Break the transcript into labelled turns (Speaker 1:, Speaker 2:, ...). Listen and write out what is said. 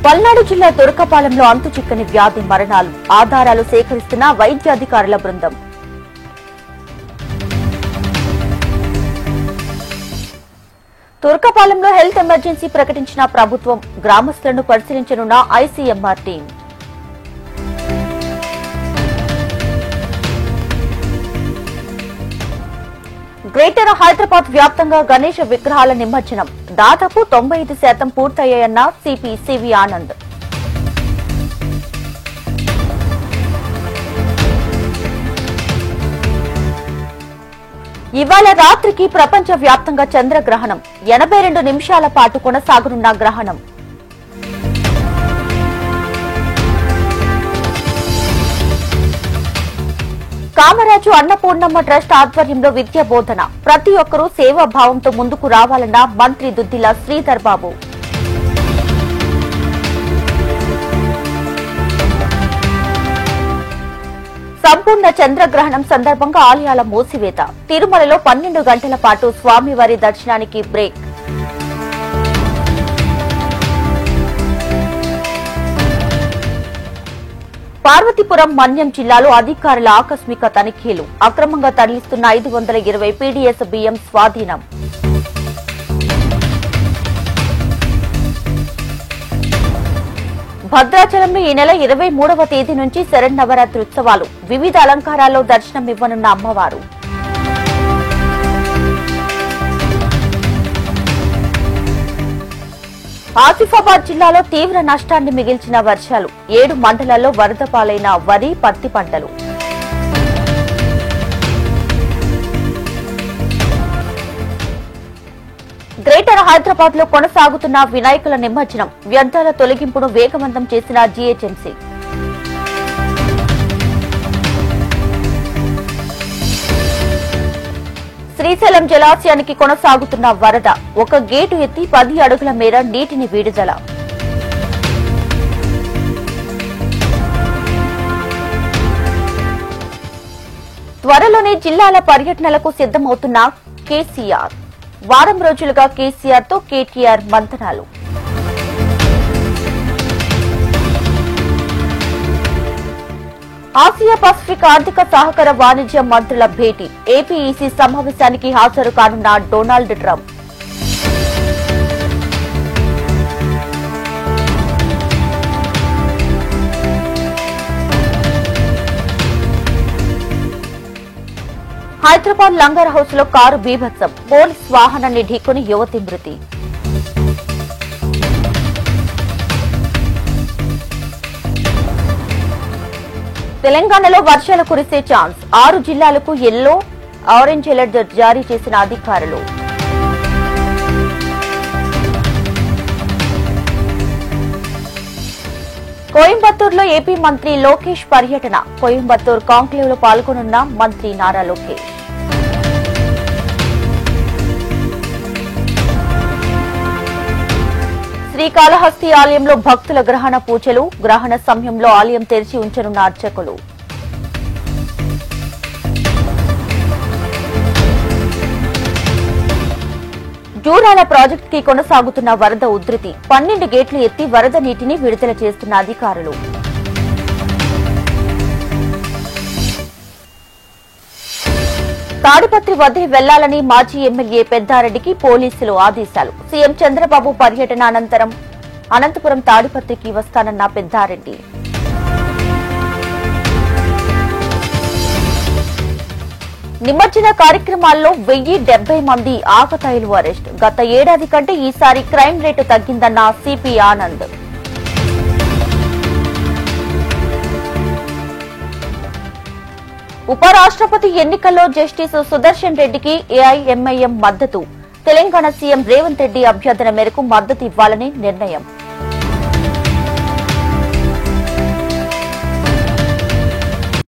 Speaker 1: పల్నాడు జిల్లా తురకపాలెంలో అంతుచిక్కని వ్యాధి మరణాలు ఆధారాలు సేకరిస్తున్న వైద్యాధికారుల బృందం. తురకపాలెంలో హెల్త్ ఎమర్జెన్సీ ప్రకటించిన ప్రభుత్వం, గ్రామస్తులను పరిశీలించనున్న ఐసీఎంఆర్ టీం. గ్రేటర్ హైదరాబాద్ వ్యాప్తంగా గణేష విగ్రహాల నిమజ్జనం దాదాపు 95% పూర్తయ్యాయన్న సిపి సివి ఆనంద్. ఇవాళ రాత్రికి ప్రపంచ వ్యాప్తంగా చంద్రగ్రహణం 82 నిమిషాల పాటు కొనసాగనున్న గ్రహణం. కామరాజు అన్నపూర్ణమ్మ ట్రస్ట్ ఆధ్వర్యంలో విద్యా బోధన, ప్రతి ఒక్కరూ సేవాభావంతో ముందుకు రావాలన్న మంత్రి దుద్దిల శ్రీధర్ బాబు. సంపూర్ణ చంద్రగ్రహణం సందర్భంగా ఆలయాల మూసివేత, తిరుమలలో 12 గంటల పాటు స్వామివారి దర్శనానికి బ్రేక్. పార్వతీపురం మన్యం జిల్లాలో అధికారుల ఆకస్మిక తనిఖీలు, అక్రమంగా తరలిస్తున్న 520 పీడీఎస్ బియ్యం స్వాధీనం. భద్రాచలంలో ఈ నెల 23వ తేదీ నుంచి శరన్నవరాత్రి ఉత్సవాలు, వివిధ అలంకారాల్లో దర్శనమివ్వనున్న అమ్మవారు. ఆసిఫాబాద్ జిల్లాలో తీవ్ర నష్టాన్ని మిగిల్చిన వర్షాలు, 7 మండలాల్లో వరద పాలైన వరి, పత్తి పంటలు. గ్రేటర్ హైదరాబాద్ లో కొనసాగుతున్న వినాయకుల నిమజ్జనం, వ్యర్థాల తొలగింపును వేగవంతం చేసిన జీహెచ్ఎంసీ. శ్రీశైలం జలాశయానికి కొనసాగుతున్న వరద, ఒక గేటు ఎత్తి 10 అడుగుల మేర నీటిని విడుదల. త్వరలోనే జిల్లాల పర్యటనలకు సిద్దమవుతున్న కేసీఆర్. వారం రోజులుగా కేసీఆర్ తో కేటీఆర్ మంతనాలు. ఆసియా పసిఫిక్ ఆర్థిక సహకార వాణిజ్య మంత్రుల భేటీ, ఏపీఈసీ సమావేశానికి హాజరు కానున్న Donald Trump. Hyderabad langar house లో కారు బీభత్సం, పోలీస్ వాహనాన్ని ఢీకొని యువతి మృతి. తెలంగాణలో వర్షాలు కురిసే ఛాన్స్, 6 జిల్లాలకు ఎల్లో, ఆరెంజ్ అలర్ట్ జారీ చేసిన అధికారులు. కోయంబత్తూరులో ఏపీ మంత్రి లోకేష్ పర్యటన, కోయంబత్తూరు కాంక్లేవ్ లో పాల్గొనున్న మంత్రి నారా లోకేష్. శ్రీకాళహస్తి ఆలయంలో భక్తుల గ్రహణ పూజలు, గ్రహణ సమయంలో ఆలయం తెరిచి ఉంచనున్న అర్చకులు. జూరాల ప్రాజెక్టుకి కొనసాగుతున్న వరద ఉధృతి, 12 గేట్లు ఎత్తి వరద నీటిని విడుదల చేస్తున్న అధికారులు. తాడిపత్రి వదిలి వెళ్లాలని మాజీ ఎమ్మెల్యే పెద్దారెడ్డికి పోలీసులు ఆదేశాలు. సీఎం చంద్రబాబు పర్యటన అనంతరం అనంతపురం తాడిపత్రికి వస్తానన్న పెద్దారెడ్డి. నిమజ్జన కార్యక్రమాల్లో 1070 మంది ఆకతాయిలు అరెస్ట్, గత ఏడాది కంటే ఈసారి క్రైమ్ రేటు తగ్గిందన్న సిపి ఆనంద్. ఉపరాష్ట్రపతి ఎన్నికల్లో జస్టిస్ సుదర్శన్ రెడ్డికి ఏఐఎంఐఎం మద్దతు, తెలంగాణ సీఎం రేవంత్ రెడ్డి అభ్యర్థన మేరకు మద్దతు ఇవ్వాలని నిర్ణయం.